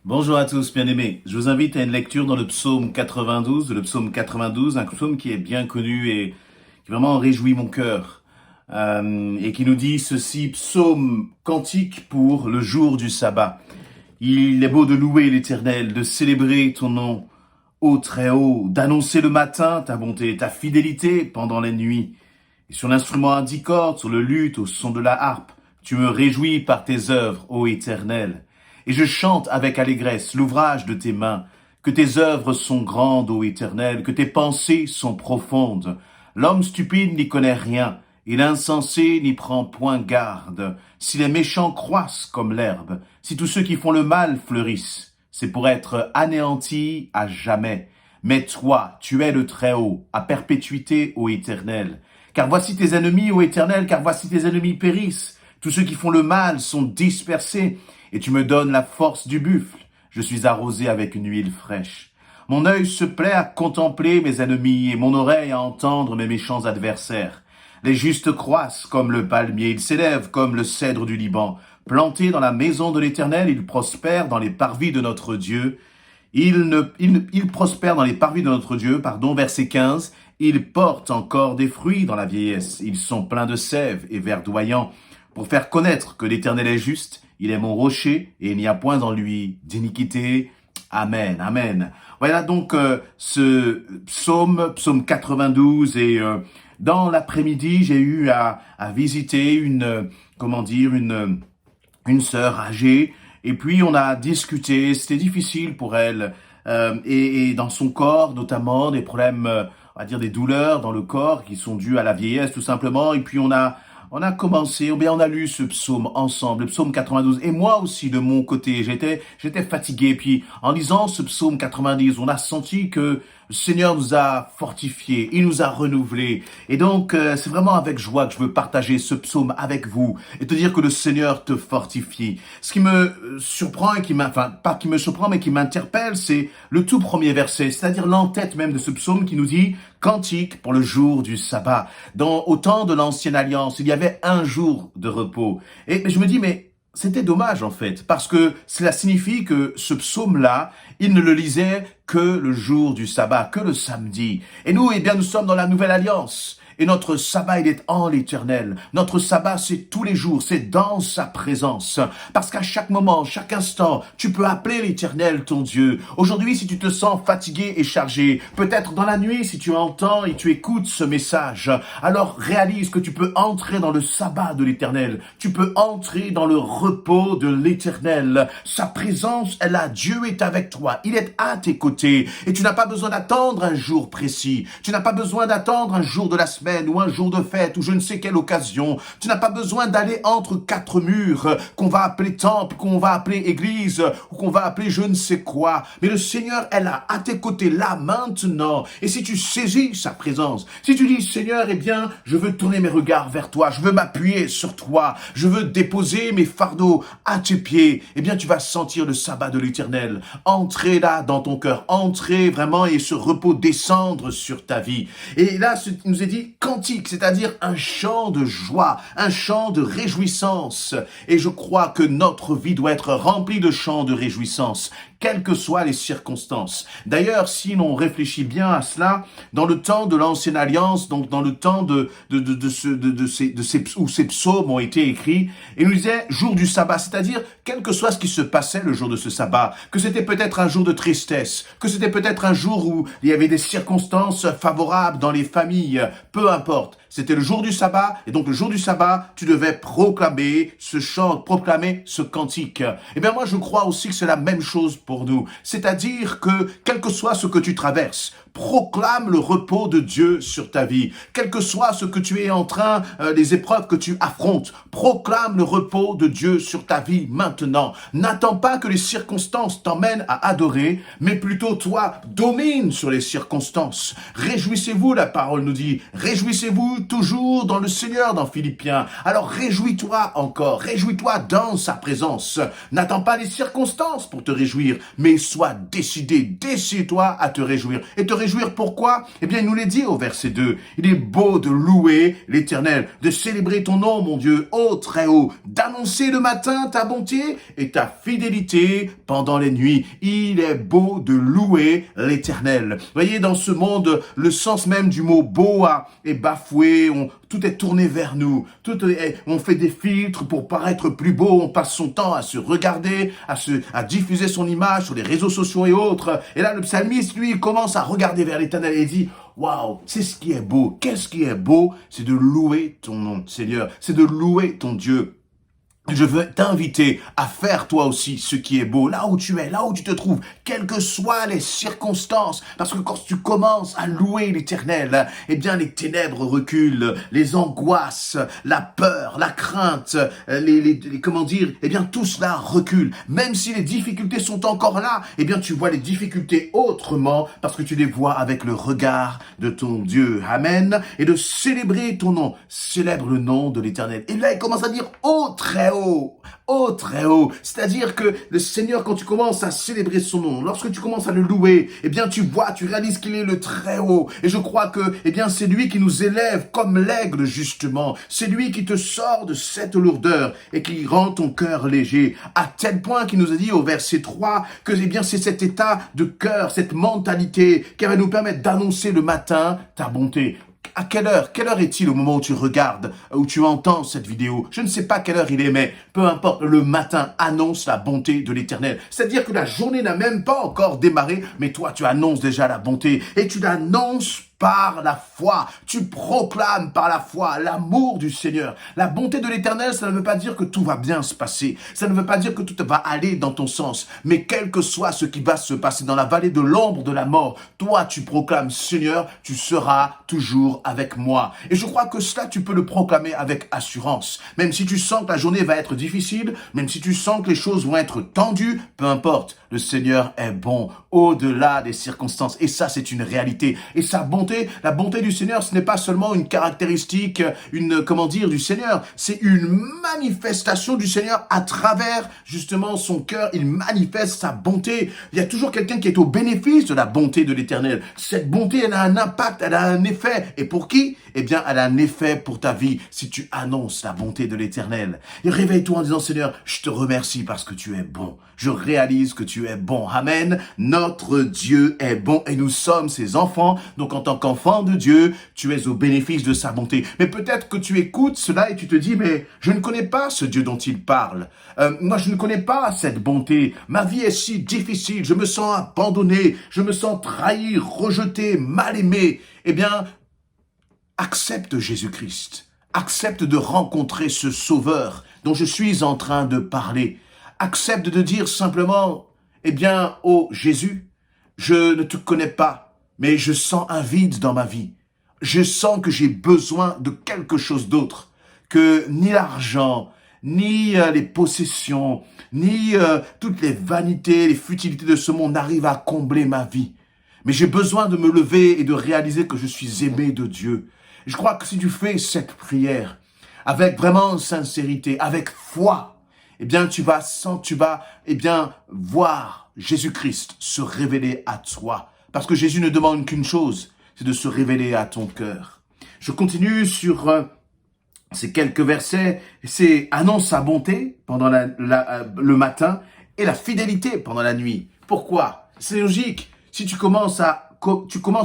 Bonjour à tous, bien-aimés. Je vous invite à une lecture dans le psaume 92, un psaume qui est bien connu et qui vraiment réjouit mon cœur. Et qui nous dit ceci, psaume cantique pour le jour du sabbat. Il est beau de louer l'Éternel, de célébrer ton nom, ô Très-Haut, d'annoncer le matin ta bonté, ta fidélité pendant la nuit. Et sur l'instrument à 10 cordes, sur le luth, au son de la harpe, tu me réjouis par tes œuvres, ô Éternel. Et je chante avec allégresse l'ouvrage de tes mains, que tes œuvres sont grandes, ô Éternel, que tes pensées sont profondes. L'homme stupide n'y connaît rien, et l'insensé n'y prend point garde. Si les méchants croissent comme l'herbe, si tous ceux qui font le mal fleurissent, c'est pour être anéantis à jamais. Mais toi, tu es le Très-Haut, à perpétuité, ô Éternel. Car voici tes ennemis, ô Éternel, car voici tes ennemis périssent. Tous ceux qui font le mal sont dispersés, et tu me donnes la force du buffle. Je suis arrosé avec une huile fraîche. Mon œil se plaît à contempler mes ennemis, et mon oreille à entendre mes méchants adversaires. Les justes croissent comme le palmier, ils s'élèvent comme le cèdre du Liban. Plantés dans la maison de l'Éternel, ils prospèrent dans les parvis de notre Dieu. Ils prospèrent dans les parvis de notre Dieu, verset 15. Ils portent encore des fruits dans la vieillesse. Ils sont pleins de sève et verdoyants, pour faire connaître que l'Éternel est juste. Il est mon rocher et il n'y a point en lui d'iniquité. Amen, amen. Voilà donc ce psaume 92, et dans l'après-midi, j'ai eu à visiter une sœur âgée, et puis on a discuté. C'était difficile pour elle, et dans son corps notamment, des problèmes, on va dire des douleurs dans le corps qui sont dues à la vieillesse tout simplement, et puis on a commencé, ou bien on a lu ce psaume ensemble, le psaume 92. Et moi aussi, de mon côté, j'étais fatigué. Puis, en lisant ce psaume 90, on a senti que le Seigneur nous a fortifiés, il nous a renouvelés. Et donc, c'est vraiment avec joie que je veux partager ce psaume avec vous et te dire que le Seigneur te fortifie. Ce qui me surprend et pas qui me surprend, mais qui m'interpelle, c'est le tout premier verset, c'est-à-dire l'entête même de ce psaume qui nous dit « Cantique pour le jour du sabbat ». Au temps de l'Ancienne Alliance, il y avait un jour de repos. Et je me dis, mais c'était dommage en fait, parce que cela signifie que ce psaume-là, il ne le lisait que le jour du sabbat, que le samedi. Et nous, nous sommes dans la Nouvelle Alliance. Et notre sabbat, il est en l'Éternel. Notre sabbat, c'est tous les jours, c'est dans sa présence. Parce qu'à chaque moment, chaque instant, tu peux appeler l'Éternel, ton Dieu. Aujourd'hui, si tu te sens fatigué et chargé, peut-être dans la nuit, si tu entends et tu écoutes ce message, alors réalise que tu peux entrer dans le sabbat de l'Éternel. Tu peux entrer dans le repos de l'Éternel. Sa présence est là. Dieu est avec toi. Il est à tes côtés. Et tu n'as pas besoin d'attendre un jour précis. Tu n'as pas besoin d'attendre un jour de la semaine ou un jour de fête ou je ne sais quelle occasion. Tu n'as pas besoin d'aller entre quatre murs qu'on va appeler temple, qu'on va appeler église ou qu'on va appeler je ne sais quoi. Mais le Seigneur est là, à tes côtés, là, maintenant. Et si tu saisis sa présence, si tu dis Seigneur, je veux tourner mes regards vers toi, je veux m'appuyer sur toi, je veux déposer mes fardeaux à tes pieds, tu vas sentir le sabbat de l'Éternel entrer là dans ton cœur, entrer vraiment et ce repos descendre sur ta vie. Et là, il nous est dit cantique, c'est-à-dire un chant de joie, un chant de réjouissance. Et je crois que notre vie doit être remplie de chants de réjouissance, quelles que soient les circonstances. D'ailleurs, si l'on réfléchit bien à cela, dans le temps de l'Ancienne Alliance, donc dans le temps où ces psaumes ont été écrits, il nous disait jour du sabbat, c'est-à-dire quel que soit ce qui se passait le jour de ce sabbat, que c'était peut-être un jour de tristesse, que c'était peut-être un jour où il y avait des circonstances favorables dans les familles, peu importe. C'était le jour du sabbat, et donc le jour du sabbat, tu devais proclamer ce chant, proclamer ce cantique. Moi, je crois aussi que c'est la même chose pour nous. C'est-à-dire que, quel que soit ce que tu traverses, proclame le repos de Dieu sur ta vie. Quel que soit ce que tu es en train, les épreuves que tu affrontes, proclame le repos de Dieu sur ta vie maintenant. N'attends pas que les circonstances t'emmènent à adorer, mais plutôt toi, domine sur les circonstances. Réjouissez-vous, la parole nous dit, réjouissez-vous réjouis toujours dans le Seigneur, dans Philippiens. Alors réjouis-toi encore, réjouis-toi dans sa présence. N'attends pas les circonstances pour te réjouir, mais sois décidé, décide-toi à te réjouir. Et te réjouir pourquoi? Eh bien, il nous l'a dit au verset 2. Il est beau de louer l'Éternel, de célébrer ton nom, mon Dieu, ô très haut, d'annoncer le matin ta bonté et ta fidélité pendant les nuits. Il est beau de louer l'Éternel. Voyez, dans ce monde, le sens même du mot beau est bafoué, tout est tourné vers nous, on fait des filtres pour paraître plus beau, on passe son temps à se regarder, à diffuser son image sur les réseaux sociaux et autres. Et là, le psalmiste, lui, il commence à regarder vers l'Éternel et dit, waouh, c'est ce qui est beau. Qu'est-ce qui est beau? C'est de louer ton nom, Seigneur. C'est de louer ton Dieu. Je veux t'inviter à faire toi aussi ce qui est beau, là où tu es, là où tu te trouves, quelles que soient les circonstances. Parce que quand tu commences à louer l'Éternel, eh bien les ténèbres reculent, les angoisses, la peur, la crainte, comment dire, eh bien tout cela recule. Même si les difficultés sont encore là, eh bien tu vois les difficultés autrement parce que tu les vois avec le regard de ton Dieu. Amen. Et de célébrer ton nom. Célèbre le nom de l'Éternel. Et là, il commence à dire, oh très haut, oh très haut. C'est-à-dire que le Seigneur, quand tu commences à célébrer son nom, lorsque tu commences à le louer, eh bien tu vois, tu réalises qu'il est le très haut. Et je crois que, eh bien c'est lui qui nous élève comme l'aigle justement. C'est lui qui te sort de cette lourdeur et qui rend ton cœur léger. À tel point qu'il nous a dit au verset 3 que, eh bien c'est cet état de cœur, cette mentalité qui va nous permettre d'annoncer le matin ta bonté. À quelle heure est-il au moment où tu regardes, où tu entends cette vidéo? Je ne sais pas quelle heure il est, mais peu importe, le matin annonce la bonté de l'Éternel. C'est-à-dire que la journée n'a même pas encore démarré, mais toi, tu annonces déjà la bonté et tu l'annonces par la foi. Tu proclames par la foi l'amour du Seigneur. La bonté de l'Éternel, ça ne veut pas dire que tout va bien se passer. Ça ne veut pas dire que tout va aller dans ton sens. Mais quel que soit ce qui va se passer dans la vallée de l'ombre de la mort, toi, tu proclames, Seigneur, tu seras toujours avec moi. Et je crois que cela, tu peux le proclamer avec assurance. Même si tu sens que la journée va être difficile, même si tu sens que les choses vont être tendues, peu importe, le Seigneur est bon au-delà des circonstances. Et ça, c'est une réalité. Et sa bonté, la bonté du Seigneur, ce n'est pas seulement une caractéristique, du Seigneur. C'est une manifestation du Seigneur à travers, justement, son cœur. Il manifeste sa bonté. Il y a toujours quelqu'un qui est au bénéfice de la bonté de l'Éternel. Cette bonté, elle a un impact, elle a un effet. Et pour qui? Eh bien, elle a un effet pour ta vie si tu annonces la bonté de l'Éternel. Et réveille-toi en disant, Seigneur, je te remercie parce que tu es bon. Je réalise que tu es bon. Amen. Notre Dieu est bon et nous sommes ses enfants. Donc, en tant qu'enfant de Dieu, tu es au bénéfice de sa bonté. Mais peut-être que tu écoutes cela et tu te dis, mais je ne connais pas ce Dieu dont il parle. Moi, je ne connais pas cette bonté. Ma vie est si difficile. Je me sens abandonné. Je me sens trahi, rejeté, mal aimé. Eh bien, accepte Jésus-Christ. Accepte de rencontrer ce Sauveur dont je suis en train de parler. Accepte de dire simplement, eh bien, oh Jésus, je ne te connais pas, mais je sens un vide dans ma vie. Je sens que j'ai besoin de quelque chose d'autre, que ni l'argent, ni les possessions, ni toutes les vanités, les futilités de ce monde n'arrivent à combler ma vie. Mais j'ai besoin de me lever et de réaliser que je suis aimé de Dieu. Je crois que si tu fais cette prière avec vraiment sincérité, avec foi, eh bien, tu vas voir Jésus-Christ se révéler à toi. Parce que Jésus ne demande qu'une chose, c'est de se révéler à ton cœur. Je continue sur ces quelques versets. C'est annonce sa bonté pendant le matin et la fidélité pendant la nuit. Pourquoi? C'est logique. Si tu commences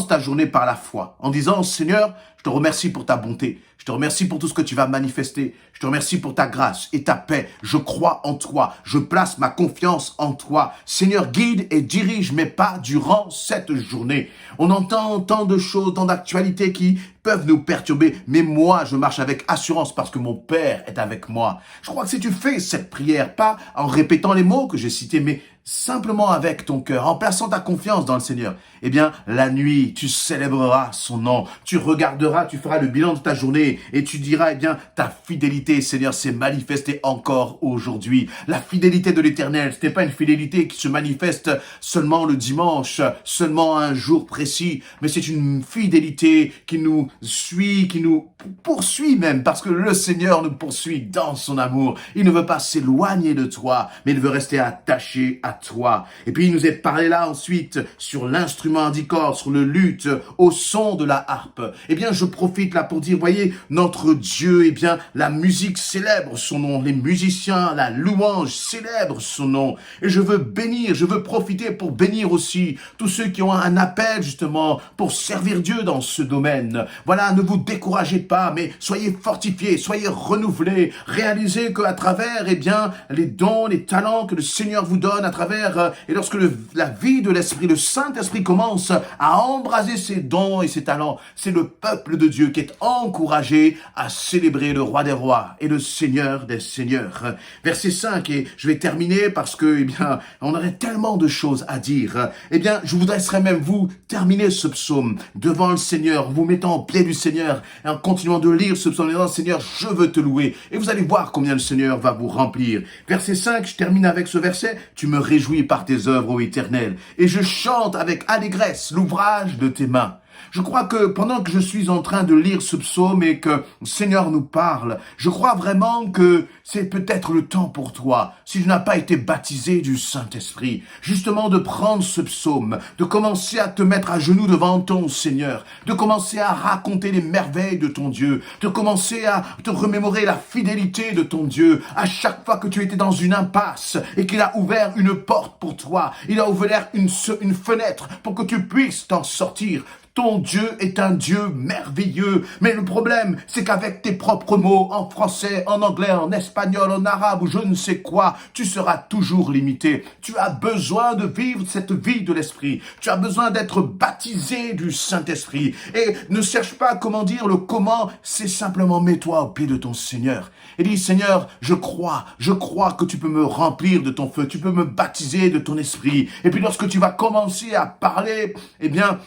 ta journée par la foi, en disant, Seigneur, je te remercie pour ta bonté. Je te remercie pour tout ce que tu vas manifester. Je te remercie pour ta grâce et ta paix. Je crois en toi. Je place ma confiance en toi. Seigneur, guide et dirige mes pas durant cette journée. On entend tant de choses, tant d'actualités qui peuvent nous perturber. Mais moi, je marche avec assurance parce que mon Père est avec moi. Je crois que si tu fais cette prière, pas en répétant les mots que j'ai cités, mais simplement avec ton cœur, en plaçant ta confiance dans le Seigneur, eh bien, la nuit, tu célébreras son nom, tu regarderas, tu feras le bilan de ta journée et tu diras, eh bien, ta fidélité, Seigneur, s'est manifestée encore aujourd'hui. La fidélité de l'Éternel, ce n'est pas une fidélité qui se manifeste seulement le dimanche, seulement un jour précis, mais c'est une fidélité qui nous suit, qui nous poursuit même, parce que le Seigneur nous poursuit dans son amour. Il ne veut pas s'éloigner de toi, mais il veut rester attaché à toi. Et puis il nous est parlé là ensuite sur l'instrument à 10 cordes, sur le luth, au son de la harpe. Eh bien, je profite là pour dire, voyez, notre Dieu, eh bien, la musique célèbre son nom, les musiciens, la louange célèbre son nom. Et je veux bénir, je veux profiter pour bénir aussi tous ceux qui ont un appel justement pour servir Dieu dans ce domaine. Voilà, ne vous découragez pas, mais soyez fortifiés, soyez renouvelés, réalisez qu'à travers, eh bien, les dons, les talents que le Seigneur vous donne à travers, et lorsque la vie de l'Esprit, le Saint-Esprit commence à embraser ses dons et ses talents, c'est le peuple de Dieu qui est encouragé à célébrer le Roi des Rois et le Seigneur des Seigneurs. Verset 5, et je vais terminer parce que, eh bien, on aurait tellement de choses à dire. Eh bien, je voudrais même vous terminer ce psaume devant le Seigneur, vous mettant au pied du Seigneur et en continuant de lire ce psaume, en disant, Seigneur, je veux te louer. Et vous allez voir combien le Seigneur va vous remplir. Verset 5, je termine avec ce verset. Tu me réjouis par tes œuvres, ô Éternel, et je chante avec allégresse l'ouvrage de tes mains. Je crois que pendant que je suis en train de lire ce psaume et que le Seigneur nous parle, je crois vraiment que c'est peut-être le temps pour toi, si tu n'as pas été baptisé du Saint-Esprit, justement de prendre ce psaume, de commencer à te mettre à genoux devant ton Seigneur, de commencer à raconter les merveilles de ton Dieu, de commencer à te remémorer la fidélité de ton Dieu. À chaque fois que tu étais dans une impasse et qu'il a ouvert une porte pour toi, il a ouvert une fenêtre pour que tu puisses t'en sortir. Ton Dieu est un Dieu merveilleux. Mais le problème, c'est qu'avec tes propres mots, en français, en anglais, en espagnol, en arabe ou je ne sais quoi, tu seras toujours limité. Tu as besoin de vivre cette vie de l'Esprit. Tu as besoin d'être baptisé du Saint-Esprit. Et ne cherche pas comment dire le comment, c'est simplement mets-toi au pied de ton Seigneur. Et dis, Seigneur, je crois que tu peux me remplir de ton feu, tu peux me baptiser de ton esprit. Et puis lorsque tu vas commencer à parler, eh bien,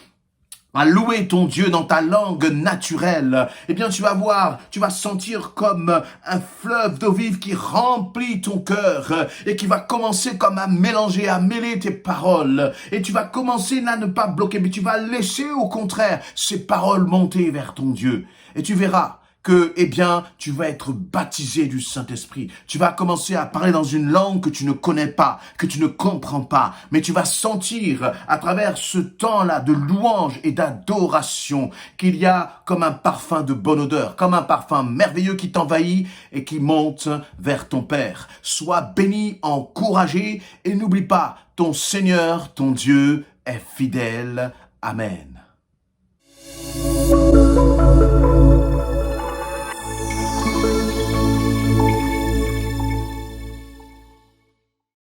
à louer ton Dieu dans ta langue naturelle, eh bien tu vas voir, tu vas sentir comme un fleuve d'eau vive qui remplit ton cœur et qui va commencer comme à mélanger, à mêler tes paroles. Et tu vas commencer à ne pas bloquer, mais tu vas laisser au contraire ces paroles monter vers ton Dieu. Et tu verras que, eh bien, tu vas être baptisé du Saint-Esprit. Tu vas commencer à parler dans une langue que tu ne connais pas, que tu ne comprends pas, mais tu vas sentir à travers ce temps-là de louange et d'adoration qu'il y a comme un parfum de bonne odeur, comme un parfum merveilleux qui t'envahit et qui monte vers ton Père. Sois béni, encouragé et n'oublie pas, ton Seigneur, ton Dieu est fidèle. Amen.